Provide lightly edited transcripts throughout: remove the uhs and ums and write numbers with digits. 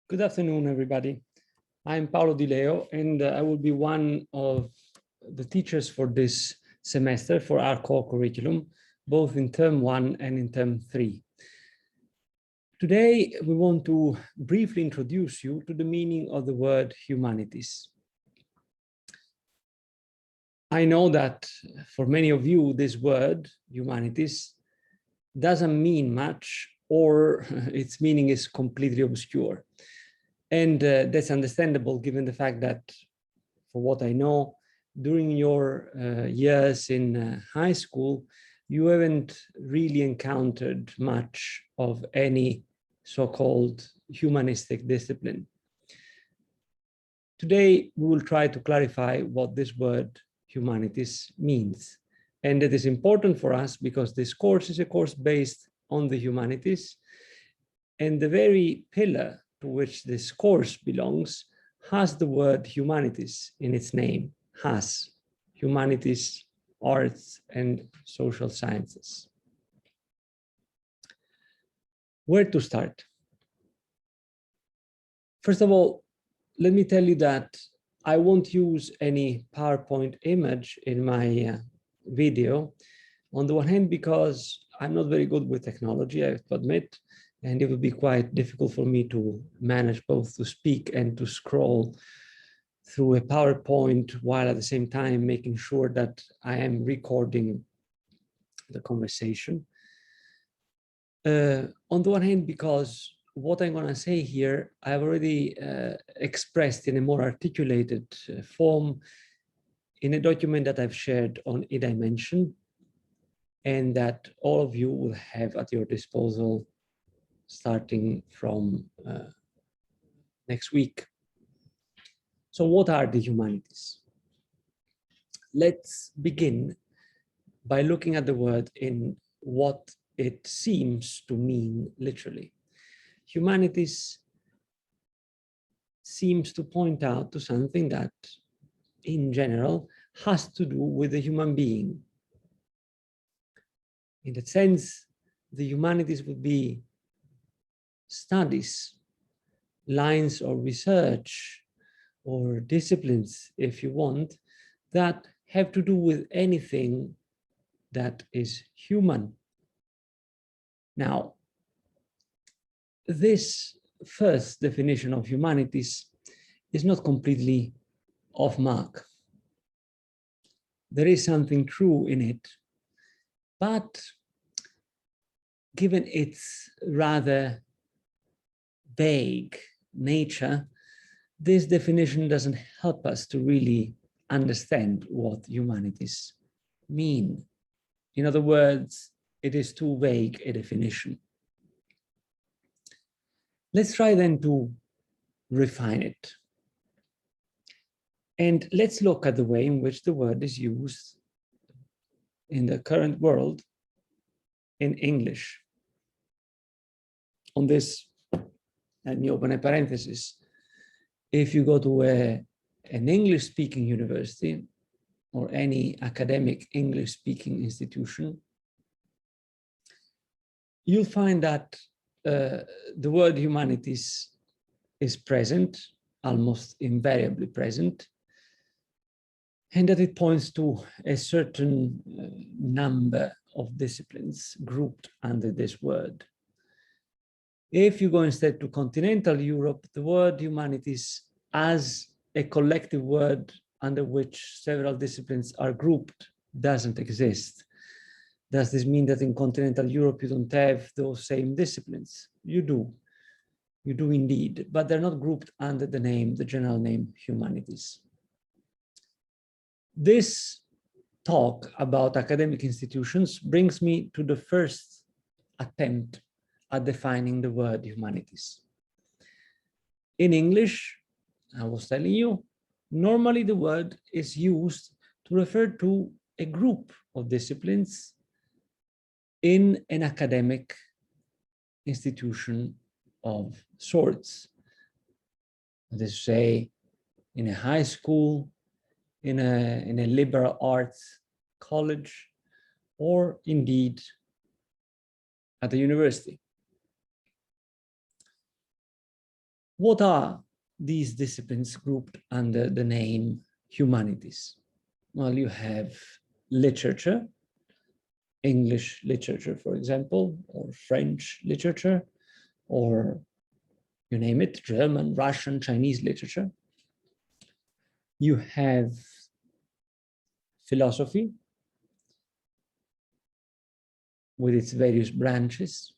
Good afternoon, everybody. I'm Paolo Di Leo, and I will be one of the teachers for this semester for our core curriculum, both in term 1 and in term 3. Today, we want to briefly introduce you to the meaning of the word humanities. I know that for many of you, this word, humanities, doesn't mean much, or its meaning is completely obscure. And that's understandable given the fact that, for what I know, during your years in high school, you haven't really encountered much of any so-called humanistic discipline. Today, we will try to clarify what this word humanities means. And it is important for us because this course is a course based on the humanities, and the very pillar to which this course belongs has the word humanities in its name, has humanities, arts, and social sciences. Where to start? First of all, let me tell you that I won't use any PowerPoint image in my video. On the one hand, because I'm not very good with technology, I have to admit, and it would be quite difficult for me to manage both to speak and to scroll through a PowerPoint while at the same time making sure that I am recording the conversation. On the one hand, because what I'm going to say here, I've already expressed in a more articulated form in a document that I've shared on eDimension, and that all of you will have at your disposal starting from next week. So what are the humanities? Let's begin by looking at the word in what it seems to mean literally. Humanities seems to point out to something that, in general, has to do with the human being. In that sense, the humanities would be studies, lines of research, or disciplines, if you want, that have to do with anything that is human. Now, this first definition of humanities is not completely off mark. There is something true in it, but given its rather vague nature, this definition doesn't help us to really understand what humanities mean. In other words, it is too vague a definition. Let's try then to refine it. And let's look at the way in which the word is used in the current world in English. On this, let me open a parenthesis. If you go to an English-speaking university or any academic English-speaking institution, you'll find that the word humanities is present, almost invariably present, and that it points to a certain number of disciplines grouped under this word. If you go instead to continental Europe, the word humanities as a collective word under which several disciplines are grouped doesn't exist. Does this mean that in continental Europe you don't have those same disciplines? You do. You do indeed, but they're not grouped under the name, the general name, humanities. This talk about academic institutions brings me to the first attempt at defining the word humanities. In English, I was telling you, normally the word is used to refer to a group of disciplines in an academic institution of sorts. That is to say, in a high school, in a liberal arts college, or indeed at a university. What are these disciplines grouped under the name humanities? Well, you have literature, English literature, for example, or French literature, or you name it, German, Russian, Chinese literature. You have philosophy with its various branches.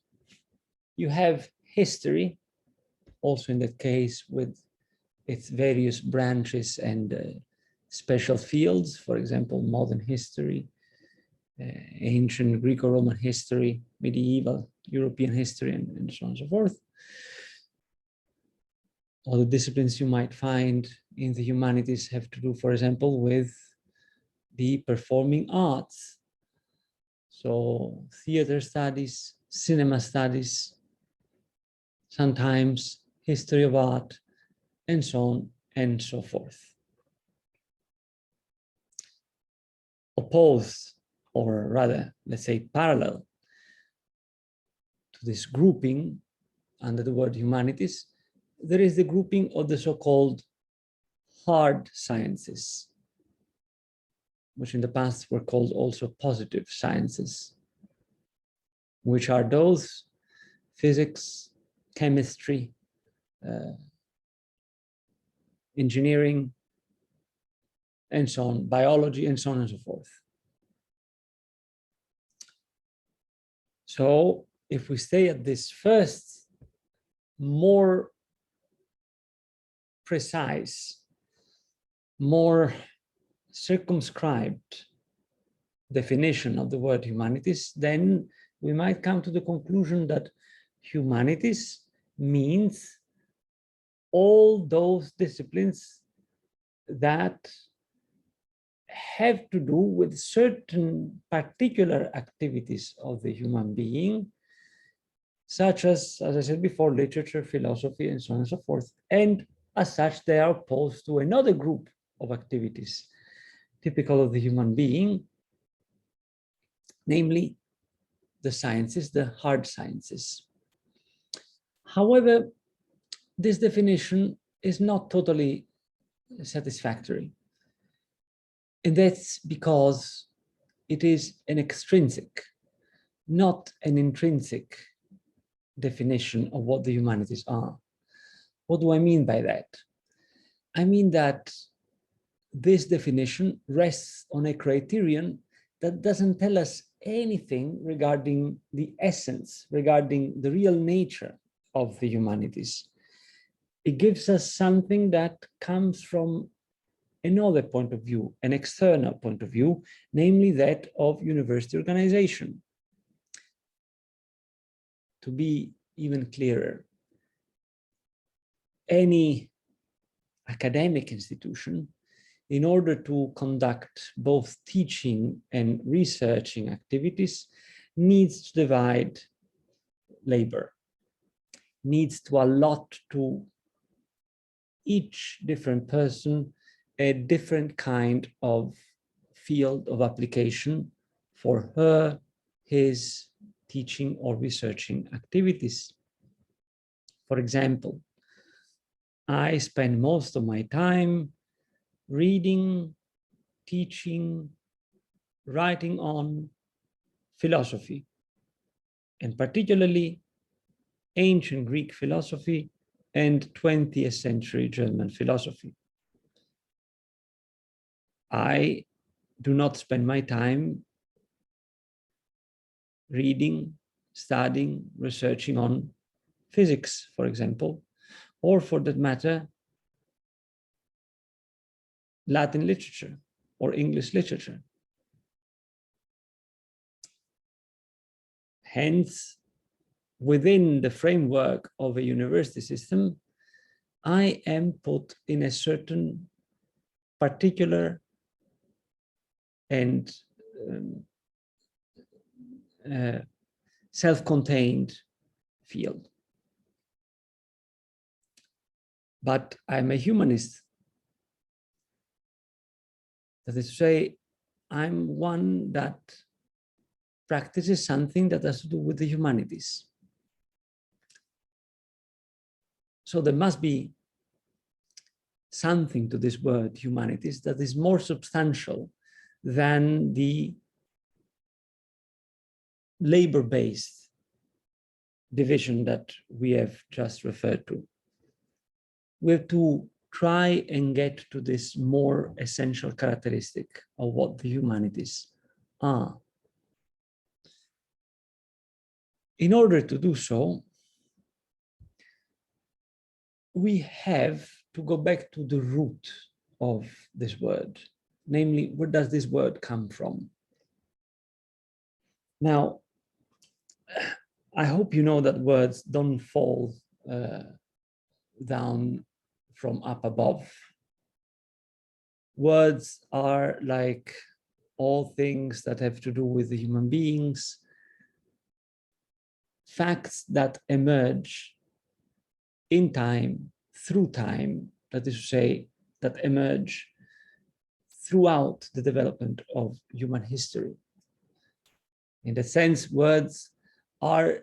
You have history, also in that case with its various branches and special fields, for example, modern history, ancient Greco-Roman history, medieval European history, and so on and so forth. All the disciplines you might find in the humanities have to do, for example, with the performing arts. So theater studies, cinema studies, sometimes history of art, and so on and so forth. Opposed, or rather, let's say parallel to this grouping under the word humanities, there is the grouping of the so-called hard sciences, which in the past were called also positive sciences, which are those physics, chemistry, engineering, and so on, biology, and so on and so forth. So if we stay at this first, more precise, more circumscribed definition of the word humanities, then we might come to the conclusion that humanities means all those disciplines that have to do with certain particular activities of the human being, such as I said before, literature, philosophy, and so on and so forth. And as such, they are opposed to another group of activities typical of the human being, namely the sciences, the hard sciences. However, this definition is not totally satisfactory. And that's because it is an extrinsic, not an intrinsic definition of what the humanities are. What do I mean by that? I mean that this definition rests on a criterion that doesn't tell us anything regarding the essence, regarding the real nature of the humanities. It gives us something that comes from another point of view, an external point of view, namely that of university organization. To be even clearer, any academic institution, in order to conduct both teaching and researching activities, needs to divide labor, needs to allot to each different person a different kind of field of application for her, his teaching or researching activities. For example, I spend most of my time reading, teaching, writing on philosophy, and particularly ancient Greek philosophy and 20th century German philosophy. I do not spend my time reading, studying, researching on physics, for example, or for that matter, Latin literature or English literature. Hence, within the framework of a university system, I am put in a certain particular and self-contained field. But I'm a humanist. That is to say, I'm one that practices something that has to do with the humanities. So there must be something to this word humanities that is more substantial than the labor-based division that we have just referred to. We have to try and get to this more essential characteristic of what the humanities are. In order to do so, we have to go back to the root of this word, namely, where does this word come from? Now, I hope you know that words don't fall down from up above. Words are like all things that have to do with the human beings, facts that emerge in time, through time, that is to say, that emerge throughout the development of human history. In that sense, words are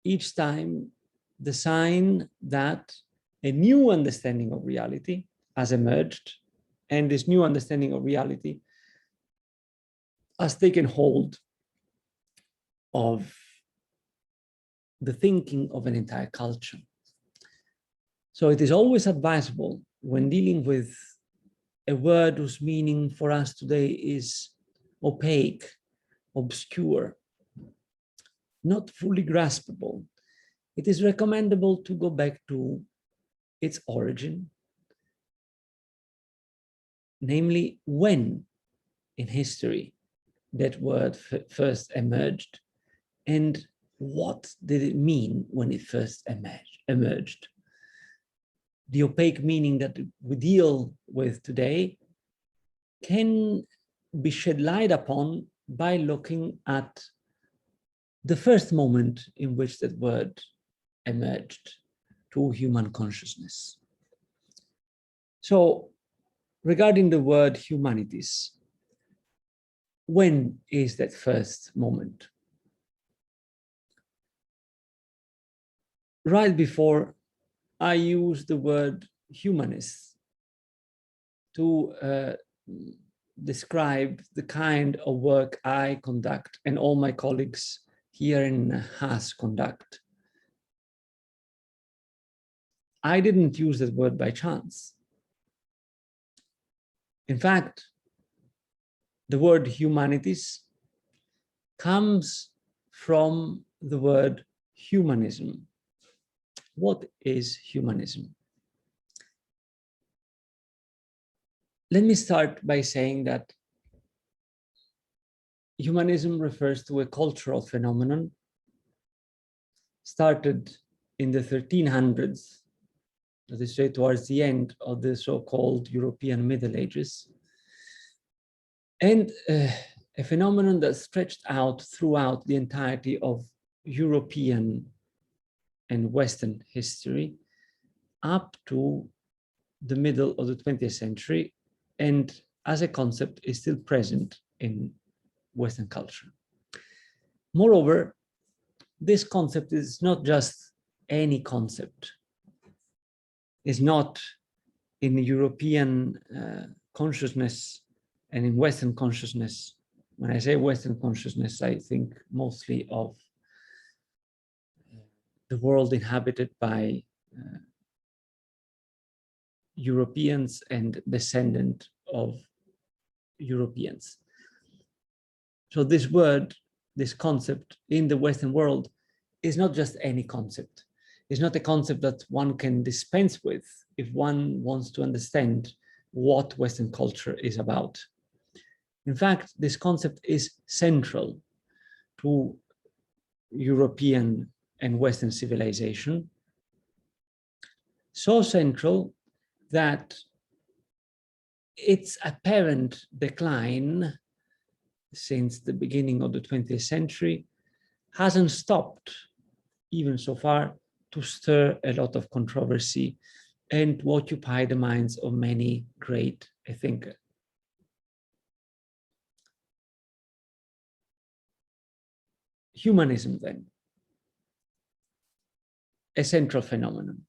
each time the sign that a new understanding of reality has emerged, and this new understanding of reality has taken hold of the thinking of an entire culture. So it is always advisable when dealing with a word whose meaning for us today is opaque, obscure, not fully graspable, it is recommendable to go back to its origin, namely when in history that word first emerged, and what did it mean when it first emerged. The opaque meaning that we deal with today can be shed light upon by looking at the first moment in which that word emerged to human consciousness. So, regarding the word humanities, when is that first moment? Right before I use the word humanist to describe the kind of work I conduct and all my colleagues here in Haas conduct. I didn't use that word by chance. In fact, the word humanities comes from the word humanism. What is humanism? Let me start by saying that humanism refers to a cultural phenomenon started in the 1300s, that is to say, towards the end of the so-called European Middle Ages, and a phenomenon that stretched out throughout the entirety of European and Western history up to the middle of the 20th century, and as a concept is still present in Western culture. Moreover, this concept is not just any concept. It's not in European consciousness and in Western consciousness. When I say Western consciousness, I think mostly of the world inhabited by Europeans and descendant of Europeans. So this word, this concept in the Western world is not just any concept. It's not a concept that one can dispense with if one wants to understand what Western culture is about. In fact, this concept is central to European and Western civilization, so central that its apparent decline since the beginning of the 20th century hasn't stopped, even so far, to stir a lot of controversy and to occupy the minds of many great thinkers. Humanism, then, a central phenomenon.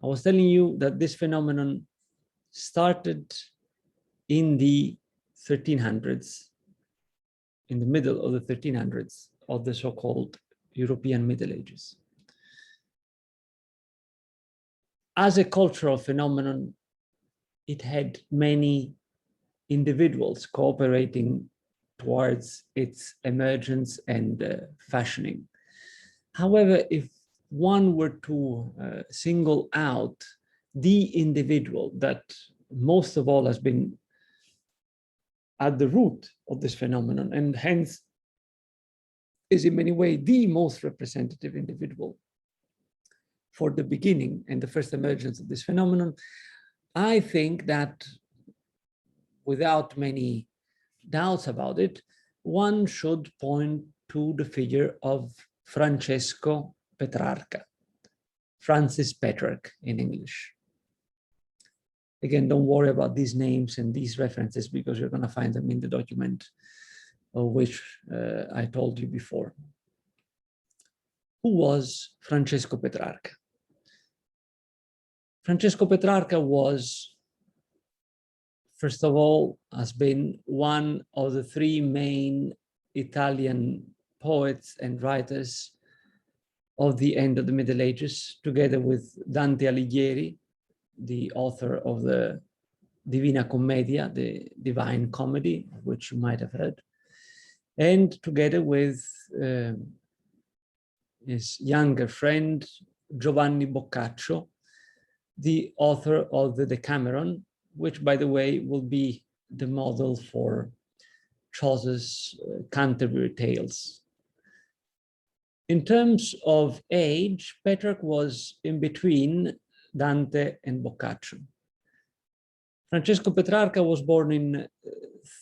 I was telling you that this phenomenon started in the 1300s, in the middle of the 1300s of the so-called European Middle Ages. As a cultural phenomenon, it had many individuals cooperating towards its emergence and fashioning. However, if one were to single out the individual that most of all has been at the root of this phenomenon, and hence is in many ways the most representative individual for the beginning and the first emergence of this phenomenon, I think that without many doubts about it, one should point to the figure of Francesco Petrarca, Francis Petrarch in English. Again, don't worry about these names and these references because you're going to find them in the document of which I told you before. Who was Francesco Petrarca? Francesco Petrarca was, first of all, has been one of the three main Italian poets and writers of the end of the Middle Ages, together with Dante Alighieri, the author of the Divina Commedia, the Divine Comedy, which you might have heard, and together with his younger friend, Giovanni Boccaccio, the author of the Decameron, which, by the way, will be the model for Chaucer's Canterbury Tales. In terms of age, Petrarch was in between Dante and Boccaccio. Francesco Petrarca was born in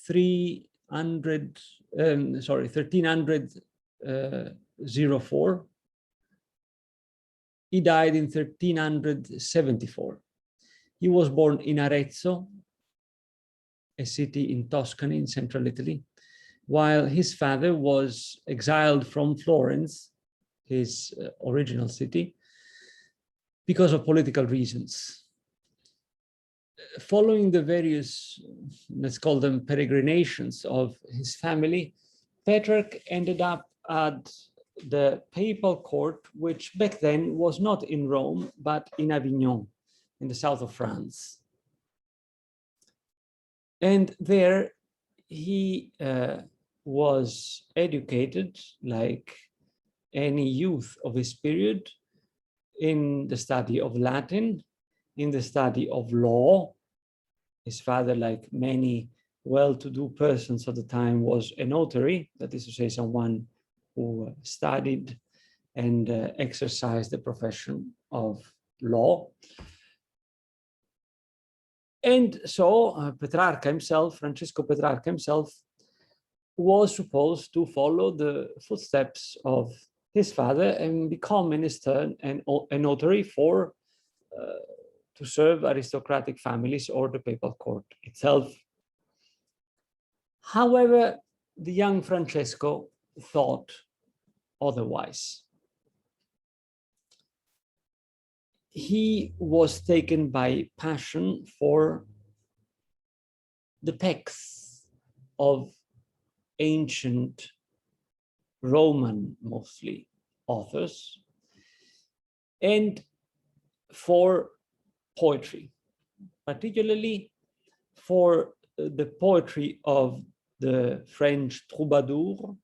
1304. He died in 1374. He was born in Arezzo, a city in Tuscany in central Italy, while his father was exiled from Florence, his original city, because of political reasons. Following the various, let's call them peregrinations of his family, Petrarch ended up at the papal court, which back then was not in Rome, but in Avignon, in the south of France. And there he was educated, like any youth of his period, in the study of Latin, in the study of law. His father, like many well-to-do persons at the time, was a notary, that is to say, someone who studied and exercised the profession of law. And so Petrarca himself, Francesco Petrarca himself, was supposed to follow the footsteps of his father and become in his turn a notary to serve aristocratic families or the papal court itself. However, the young Francesco thought otherwise. He was taken by passion for the texts of ancient Roman, mostly, authors, and for poetry, particularly for the poetry of the French troubadour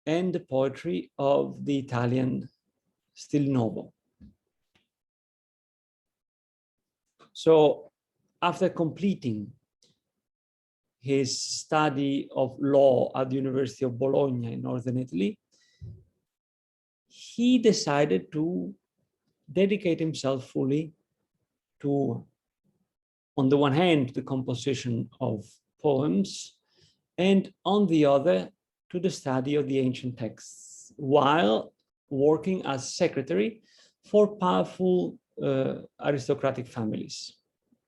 and the poetry of the Italian Stil Novo. So after completing his study of law at the University of Bologna in northern Italy, he decided to dedicate himself fully to, on the one hand, the composition of poems, and on the other, to the study of the ancient texts, while working as secretary for powerful aristocratic families.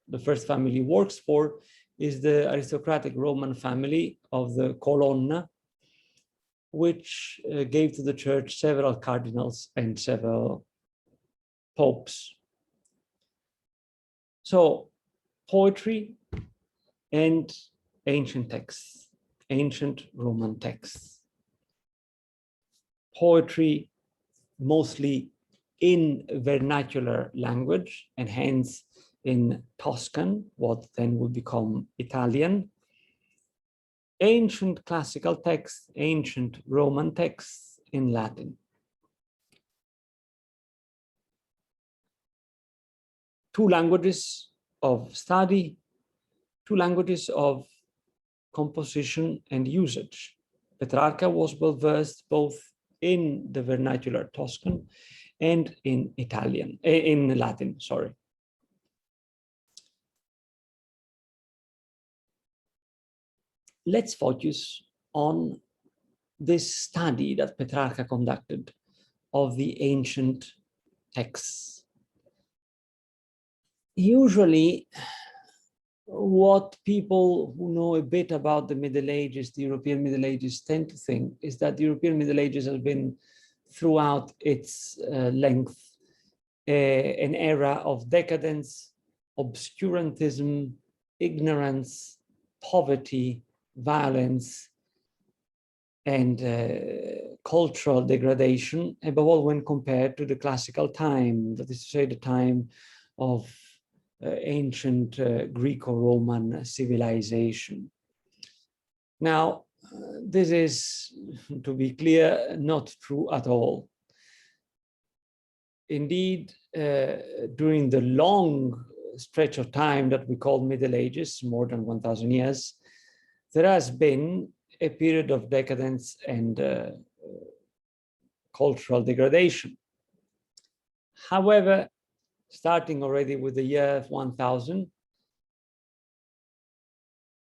The first family he works for is the aristocratic Roman family of the Colonna, which gave to the church several cardinals and several popes. So poetry and ancient texts, ancient Roman texts. Poetry mostly in vernacular language, and hence in Tuscan, what then will become Italian. Ancient classical texts, ancient Roman texts in Latin. Two languages of study, two languages of composition and usage. Petrarca was well versed both in the vernacular Tuscan and in Latin, sorry. Let's focus on this study that Petrarca conducted of the ancient texts. Usually, what people who know a bit about the Middle Ages, the European Middle Ages, tend to think is that the European Middle Ages has been, throughout its length, an era of decadence, obscurantism, ignorance, poverty, violence, and cultural degradation, above all when compared to the classical time, that is to say, the time of ancient Greco-Roman civilization. Now, this is, to be clear, not true at all. Indeed, during the long stretch of time that we call Middle Ages, more than 1,000 years, there has been a period of decadence and cultural degradation. However, starting already with the year 1000,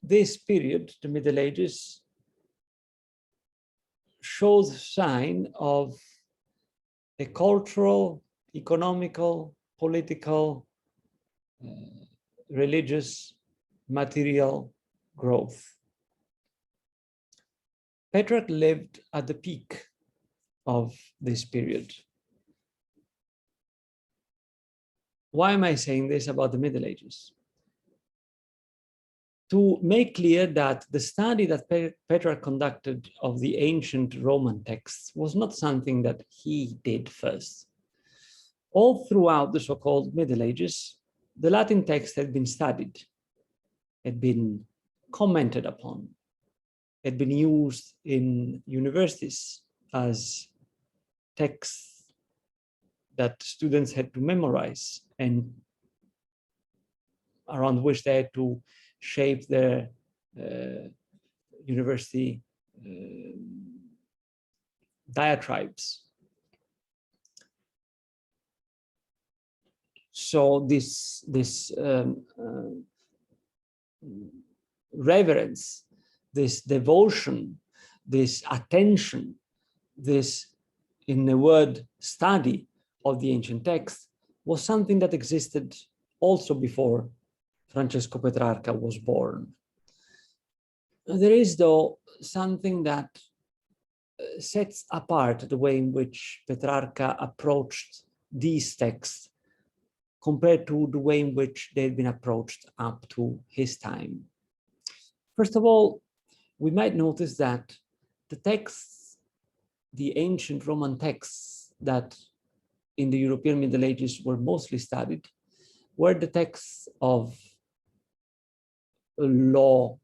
this period, the Middle Ages, shows sign of a cultural, economical, political, religious, material growth. Petrarch lived at the peak of this period. Why am I saying this about the Middle Ages? To make clear that the study that Petrarch conducted of the ancient Roman texts was not something that he did first. All throughout the so-called Middle Ages, the Latin text had been studied, had been commented upon, had been used in universities as texts that students had to memorize and around which they had to shape their university diatribes. So this reverence, this devotion, this attention, this, in a word, study of the ancient text was something that existed also before Francesco Petrarca was born. There is, though, something that sets apart the way in which Petrarca approached these texts compared to the way in which they had been approached up to his time. First of all, we might notice that the texts, the ancient Roman texts that in the European Middle Ages were mostly studied, were the texts of law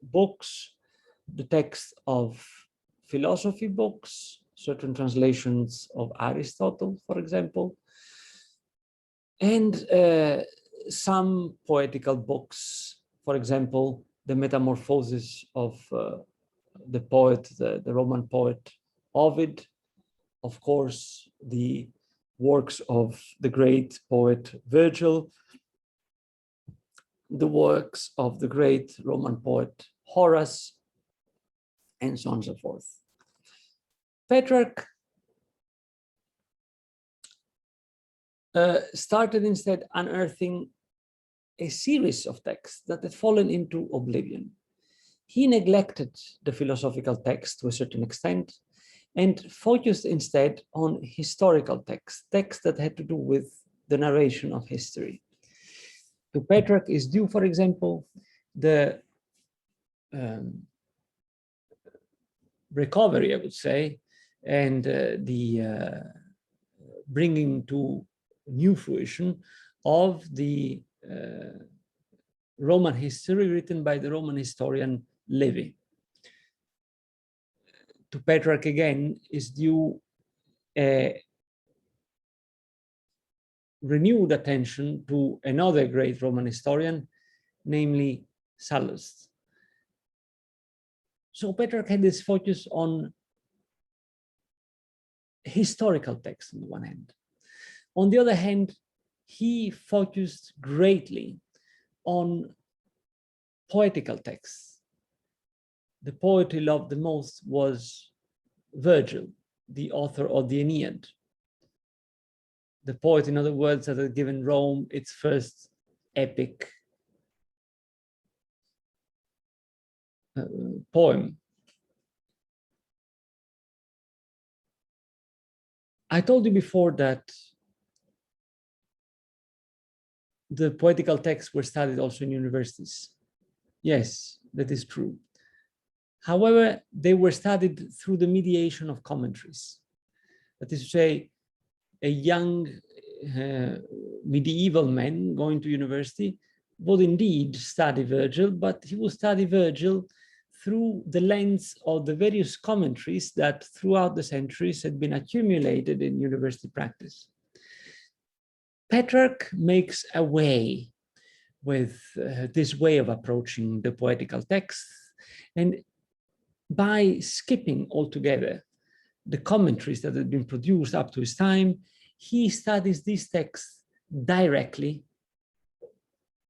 books, the text of philosophy books, certain translations of Aristotle, for example, and some poetical books, for example, the Metamorphoses of the poet, the Roman poet Ovid, of course, the works of the great poet Virgil, the works of the great Roman poet Horace, and so on and so forth. Petrarch started instead unearthing a series of texts that had fallen into oblivion. He neglected the philosophical text to a certain extent and focused instead on historical texts, texts that had to do with the narration of history. To Petrarch is due, for example, the recovery, I would say, and the bringing to new fruition of the Roman history written by the Roman historian Livy. To Petrarch, again, is due a renewed attention to another great Roman historian, namely Sallust. So Petrarch had this focus on historical text on the one hand. On the other hand, he focused greatly on poetical texts. The poet he loved the most was Virgil, the author of the Aeneid. The poet, in other words, that had given Rome its first epic poem. I told you before that the poetical texts were studied also in universities. Yes, that is true. However, they were studied through the mediation of commentaries. That is to say, a young medieval man going to university would indeed study Virgil, but he would study Virgil through the lens of the various commentaries that throughout the centuries had been accumulated in university practice. Petrarch makes away with this way of approaching the poetical texts, and by skipping altogether the commentaries that had been produced up to his time, he studies these texts directly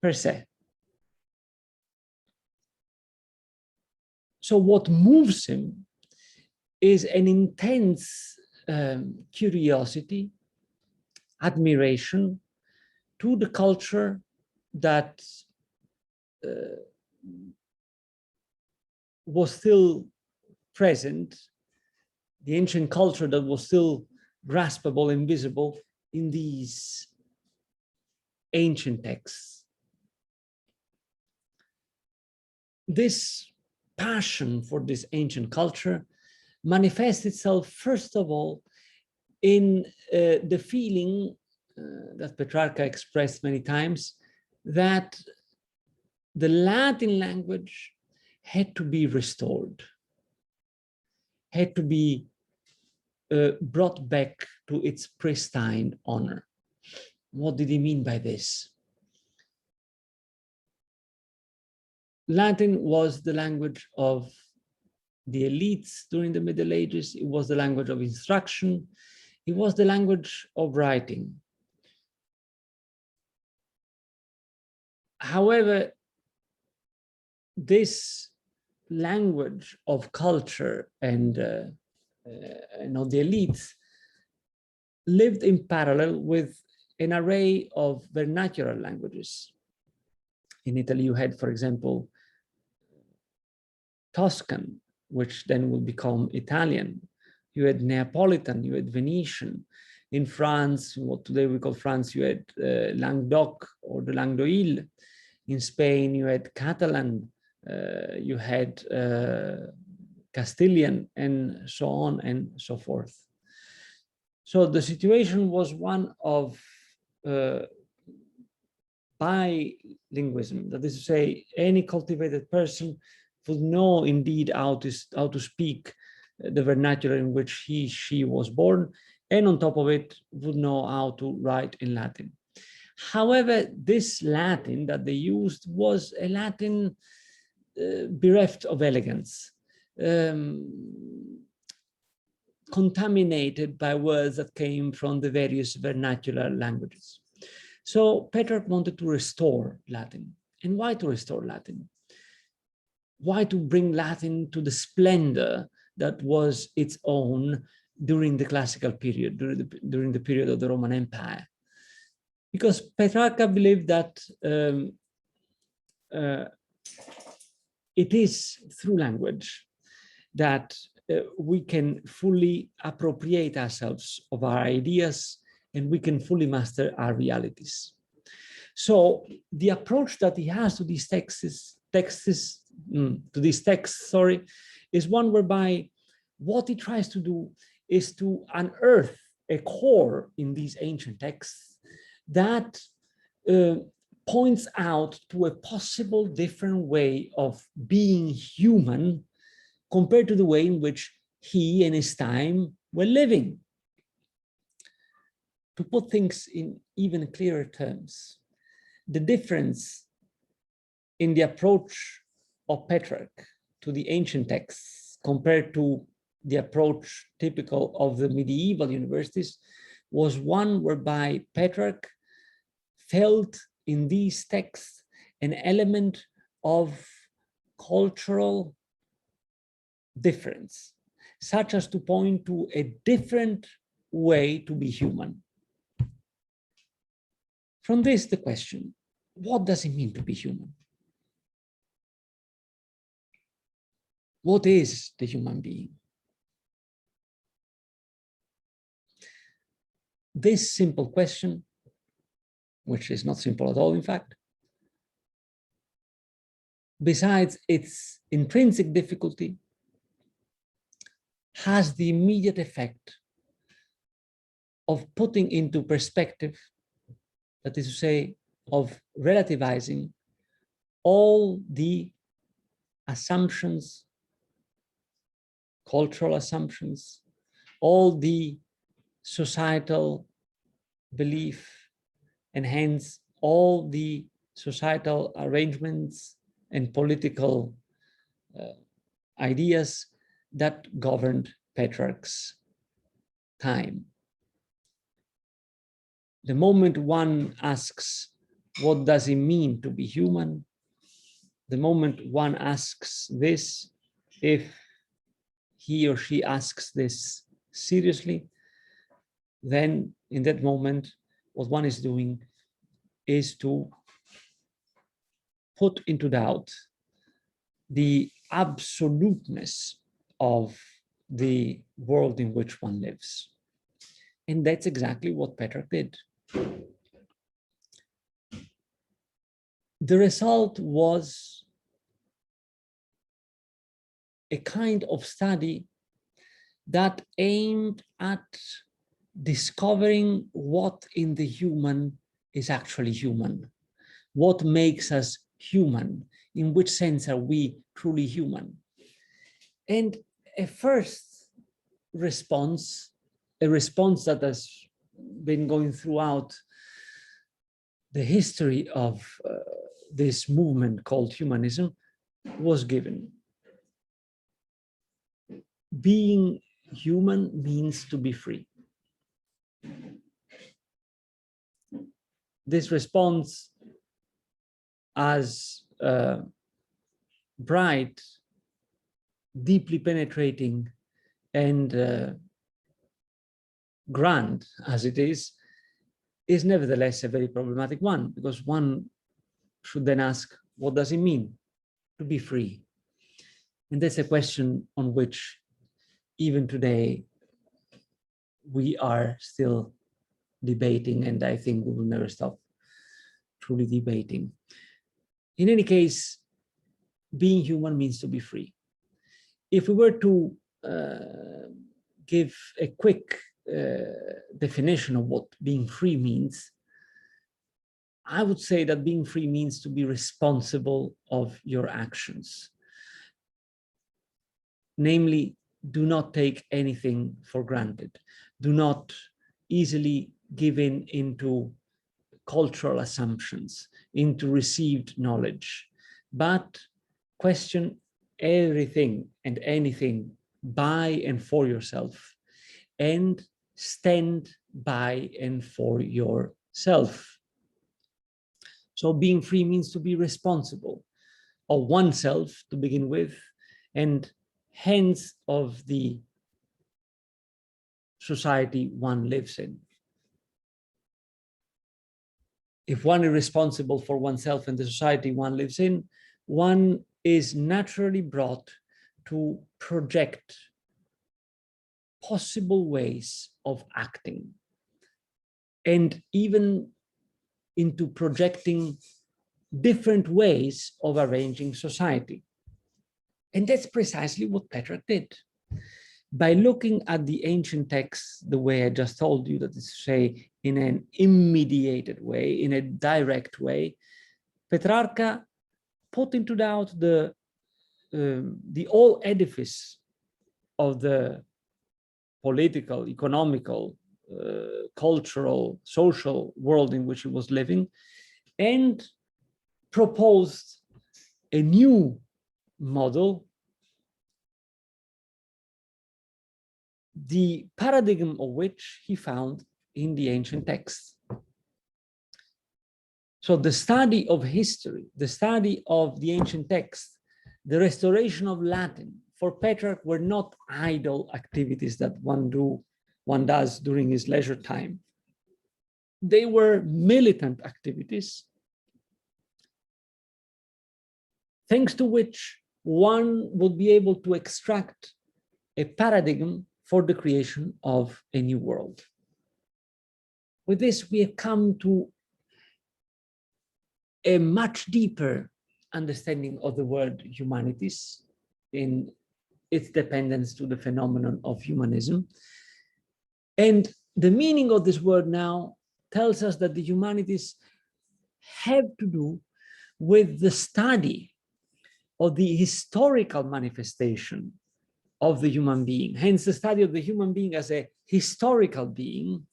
per se. So what moves him is an intense curiosity, admiration to the culture that was still present, the ancient culture that was still graspable and visible in these ancient texts. This passion for this ancient culture manifests itself, first of all, in the feeling that Petrarca expressed many times that the Latin language had to be restored, had to be brought back to its pristine honor. What did he mean by this? Latin was the language of the elites during the Middle Ages. It was the language of instruction. It was the language of writing. However, this language of culture and of the elites lived in parallel with an array of vernacular languages. In Italy, you had, for example, Tuscan, which then would become Italian. You had Neapolitan, you had Venetian. In France, what today we call France, you had Languedoc or the Languedoc. In Spain, you had Catalan, you had Castilian, and so on and so forth. So the situation was one of bilingualism. That is to say, any cultivated person would know indeed how to speak the vernacular in which she was born, and on top of it would know how to write in Latin. However, this Latin that they used was a Latin bereft of elegance, contaminated by words that came from the various vernacular languages. So Petrarch wanted to restore Latin. And why to restore Latin? Why to bring Latin to the splendor that was its own during the classical period, during the period of the Roman Empire? Because Petrarca believed that it is through language that we can fully appropriate ourselves of our ideas, and we can fully master our realities. So the approach that he has to these texts, is one whereby what he tries to do is to unearth a core in these ancient texts that points out to a possible different way of being human compared to the way in which he and his time were living. To put things in even clearer terms, the difference in the approach of Petrarch to the ancient texts compared to the approach typical of the medieval universities was one whereby Petrarch felt in these texts an element of cultural difference, such as to point to a different way to be human. From this, the question, what does it mean to be human? What is the human being? This simple question, which is not simple at all, in fact, besides its intrinsic difficulty, has the immediate effect of putting into perspective, that is to say, of relativizing all the assumptions, cultural assumptions, all the societal belief, and hence all the societal arrangements and political ideas that governed Petrarch's time. The moment one asks, what does it mean to be human? The moment one asks this, if he or she asks this seriously, then in that moment, what one is doing is to put into doubt the absoluteness of the world in which one lives. And that's exactly what Petrarch did. The result was a kind of study that aimed at discovering what in the human is actually human. What makes us human? In which sense are we truly human? And a first response, a response that has been going throughout the history of this movement called humanism, was given. Being human means to be free. This response, as bright, deeply penetrating, and grand as it is nevertheless a very problematic one, because one should then ask, what does it mean to be free? And that's a question on which even today we are still debating, and I think we will never stop truly debating. In any case, being human means to be free. If we were to give a quick definition of what being free means, I would say that being free means to be responsible of your actions. Namely, do not take anything for granted. Do not easily give in into cultural assumptions, into received knowledge, but question everything and anything by and for yourself, and stand by and for yourself. So being free means to be responsible of oneself to begin with, and hence of the society one lives in. If one is responsible for oneself and the society one lives in, one is naturally brought to project possible ways of acting, and even into projecting different ways of arranging society. And that's precisely what Petrarch did. By looking at the ancient texts the way I just told you, that is to say, in an immediated way, in a direct way, Petrarca put into doubt the whole edifice of the political, economical, cultural, social world in which he was living, and proposed a new model, the paradigm of which he found in the ancient texts. So the study of history, the study of the ancient texts, the restoration of Latin, for Petrarch were not idle activities that one does during his leisure time. They were militant activities, thanks to which one would be able to extract a paradigm for the creation of a new world. With this, we have come to a much deeper understanding of the word humanities in its dependence to the phenomenon of humanism. And the meaning of this word now tells us that the humanities have to do with the study of the historical manifestation of the human being, hence the study of the human being as a historical being,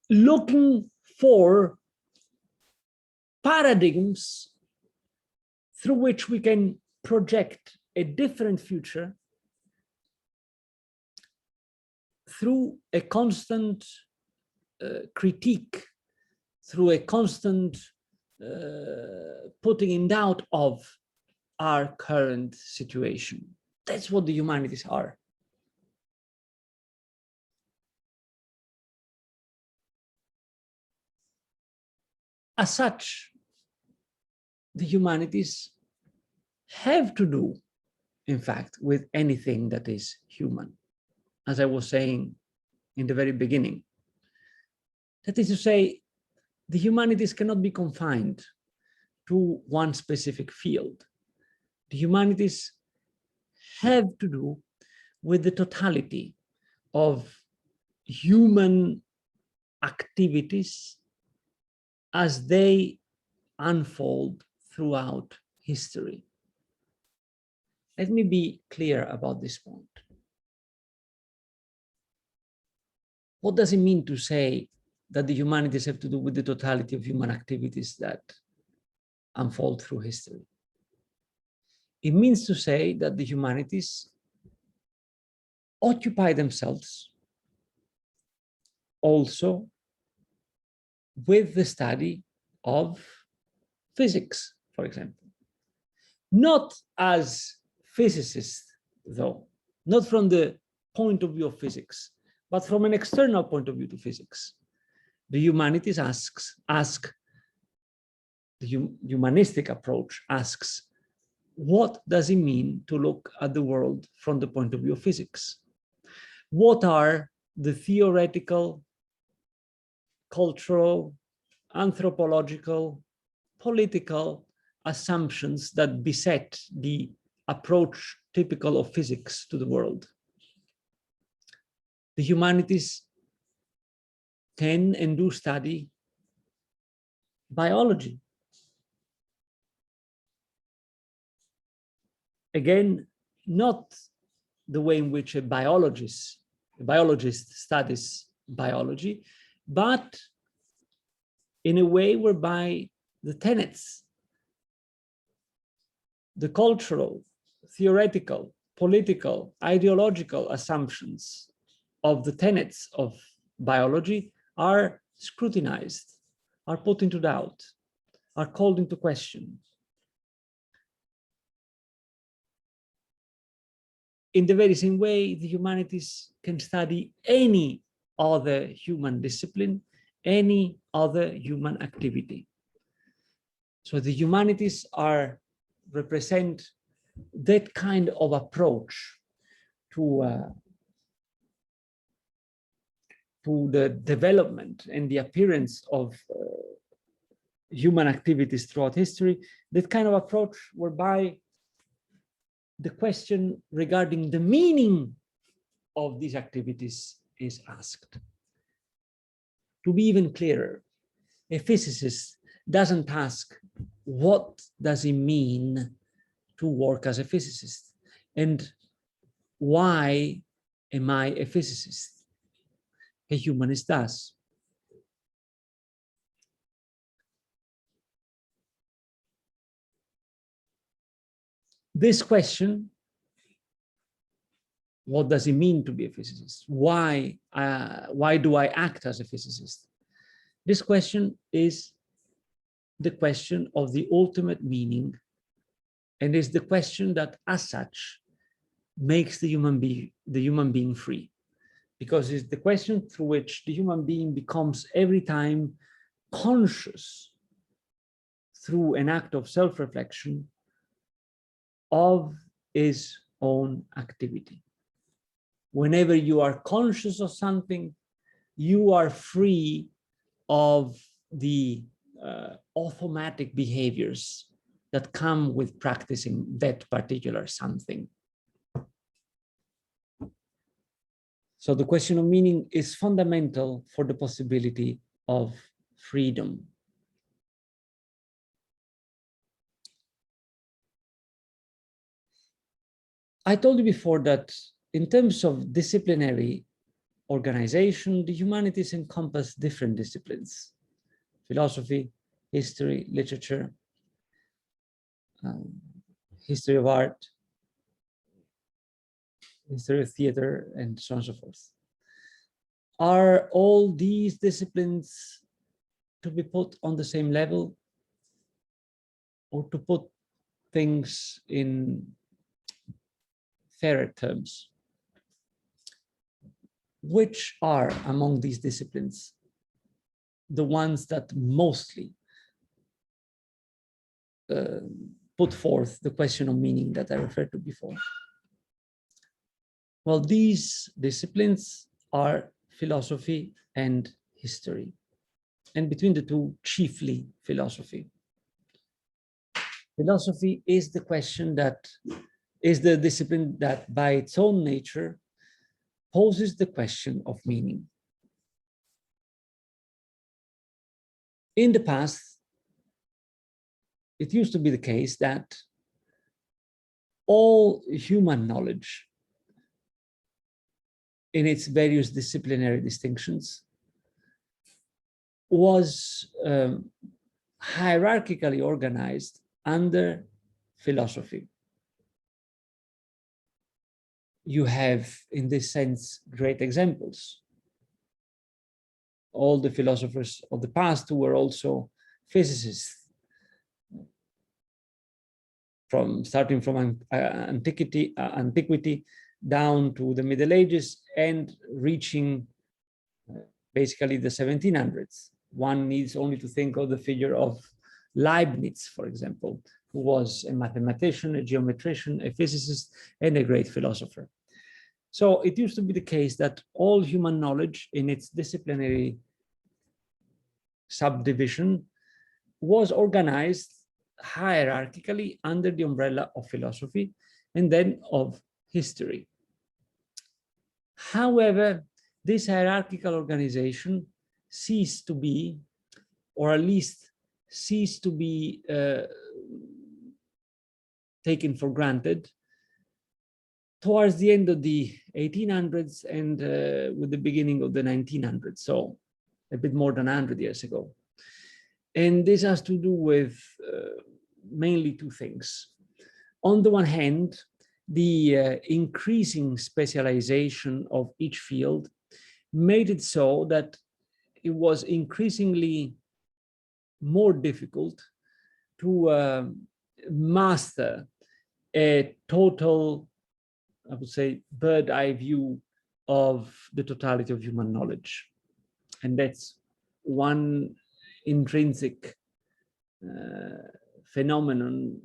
looking for paradigms through which we can project a different future through a constant critique, through a constant putting in doubt of our current situation. That's what the humanities are. As such, the humanities have to do, in fact, with anything that is human, as I was saying in the very beginning. That is to say, the humanities cannot be confined to one specific field. The humanities have to do with the totality of human activities as they unfold throughout history. Let me be clear about this point. What does it mean to say that the humanities have to do with the totality of human activities that unfold through history? It means to say that the humanities occupy themselves also with the study of physics, for example. Not as physicists, though, not from the point of view of physics, but from an external point of view to physics. The humanities ask the humanistic approach asks, what does it mean to look at the world from the point of view of physics? What are the theoretical, cultural, anthropological, political assumptions that beset the approach typical of physics to the world? The humanities can and do study biology. Again, not the way in which a biologist studies biology, but in a way whereby the tenets, the cultural, theoretical, political, ideological assumptions of the tenets of biology are scrutinized, are put into doubt, are called into question. In the very same way, the humanities can study any other human discipline, any other human activity. So the humanities represent that kind of approach to to the development and the appearance of human activities throughout history, that kind of approach whereby the question regarding the meaning of these activities is asked. To be even clearer, a physicist doesn't ask, what does it mean to work as a physicist? And why am I a physicist? A humanist does. This question, what does it mean to be a physicist? Why do I act as a physicist? This question is the question of the ultimate meaning, and is the question that, as such, makes the human being free, because it's the question through which the human being becomes every time conscious through an act of self-reflection of his own activity. Whenever you are conscious of something, you are free of the automatic behaviors that come with practicing that particular something. So the question of meaning is fundamental for the possibility of freedom. I told you before that in terms of disciplinary organization, the humanities encompass different disciplines: philosophy, history, literature, history of art, history of theater, and so on and so forth. Are all these disciplines to be put on the same level, or to put things in fairer terms? Which are among these disciplines the ones that mostly put forth the question of meaning that I referred to before? Well, these disciplines are philosophy and history, and between the two, chiefly philosophy. Philosophy is the question that is the discipline that by its own nature poses the question of meaning. In the past, it used to be the case that all human knowledge in its various disciplinary distinctions was hierarchically organized under philosophy. You have, in this sense, great examples. All the philosophers of the past who were also physicists, starting from antiquity down to the Middle Ages and reaching basically the 1700s. One needs only to think of the figure of Leibniz, for example, who was a mathematician, a geometrician, a physicist, and a great philosopher. So it used to be the case that all human knowledge in its disciplinary subdivision was organized hierarchically under the umbrella of philosophy and then of history. However, this hierarchical organization ceased to be, or at least ceased to be taken for granted towards the end of the 1800s and with the beginning of the 1900s, so a bit more than 100 years ago. And this has to do with mainly two things. On the one hand, the increasing specialization of each field made it so that it was increasingly more difficult to master a total, I would say, bird's eye view of the totality of human knowledge. And that's one intrinsic phenomenon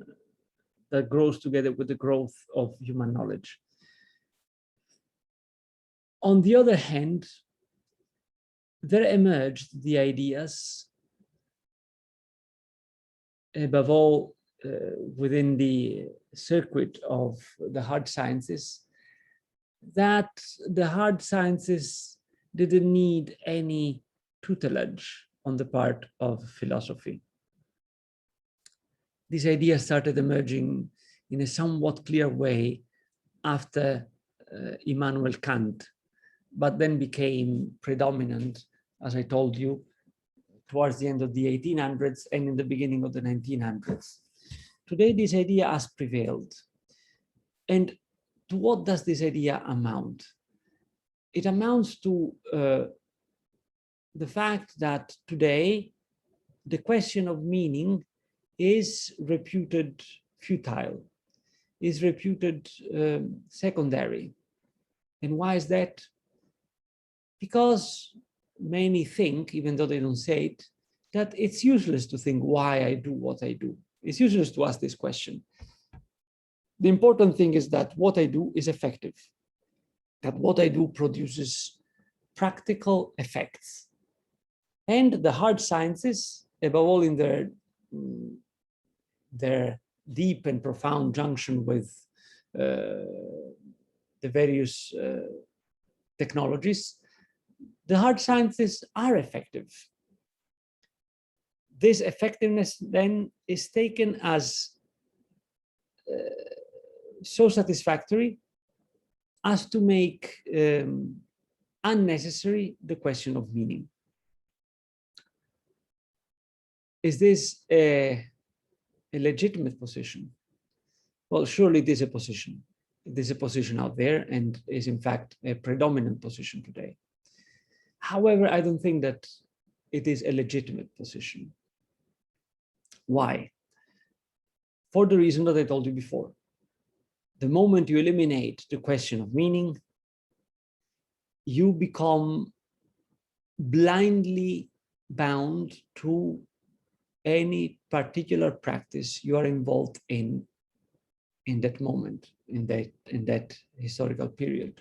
that grows together with the growth of human knowledge. On the other hand, there emerged the ideas, above all within the circuit of the hard sciences, that the hard sciences didn't need any tutelage on the part of philosophy. These ideas started emerging in a somewhat clear way after Immanuel Kant, but then became predominant, as I told you, towards the end of the 1800s and in the beginning of the 1900s. Today, this idea has prevailed. And to what does this idea amount? It amounts to the fact that today, the question of meaning is reputed futile, is reputed secondary. And why is that? Because many think, even though they don't say it, that it's useless to think why I do what I do. It's useless to ask this question. The important thing is that what I do is effective, that what I do produces practical effects. And the hard sciences, above all in their deep and profound junction with the various technologies, the hard sciences are effective. This effectiveness then is taken as so satisfactory as to make unnecessary the question of meaning. Is this a legitimate position? Well, surely it is a position. It is a position out there and is in fact a predominant position today. However, I don't think that it is a legitimate position. Why? For the reason that I told you before. The moment you eliminate the question of meaning, you become blindly bound to any particular practice you are involved in that moment, in that historical period.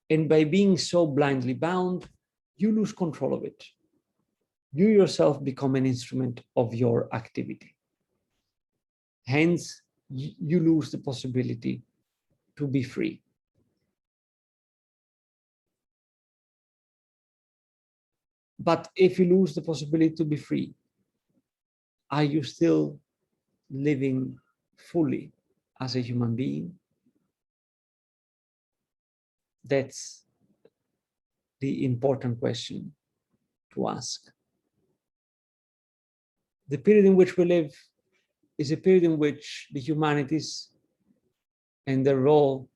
And by being so blindly bound, you lose control of it. You yourself become an instrument of your activity. Hence, you lose the possibility to be free. But if you lose the possibility to be free, are you still living fully as a human being? That's the important question to ask. The period in which we live is a period in which the humanities and their role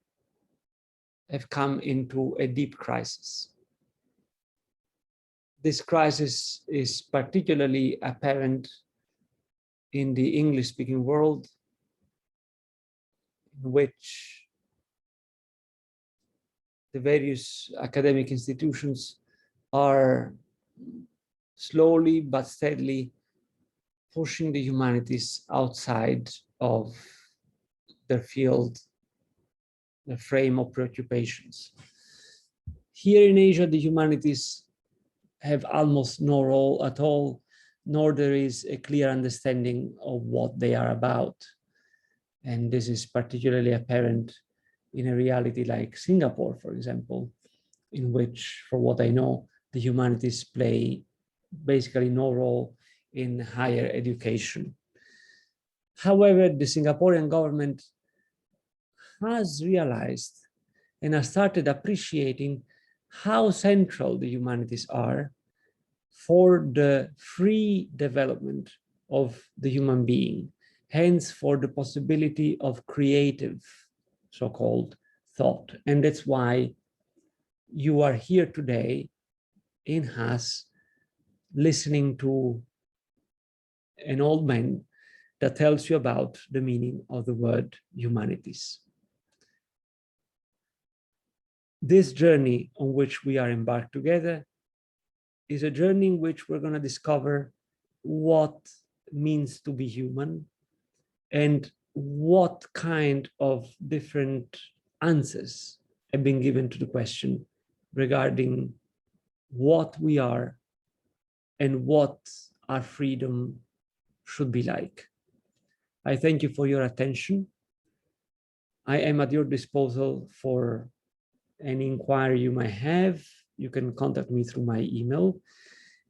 have come into a deep crisis. This crisis is particularly apparent in the English-speaking world, in which the various academic institutions are slowly but steadily pushing the humanities outside of their field, their frame of preoccupations. Here in Asia, the humanities have almost no role at all, nor there is a clear understanding of what they are about. And this is particularly apparent in a reality like Singapore, for example, in which, for what I know, the humanities play basically no role in higher education. However, the Singaporean government has realized and has started appreciating how central the humanities are for the free development of the human being, hence for the possibility of creative, so-called thought. And that's why you are here today in Haas listening to an old man that tells you about the meaning of the word humanities. This journey on which we are embarked together is a journey in which we're going to discover what means to be human and what kind of different answers have been given to the question regarding what we are and what our freedom should be like. I thank you for your attention. I am at your disposal for any inquiry you might have. You can contact me through my email.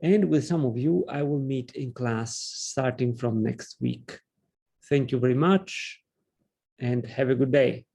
And with some of you, I will meet in class starting from next week. Thank you very much and have a good day.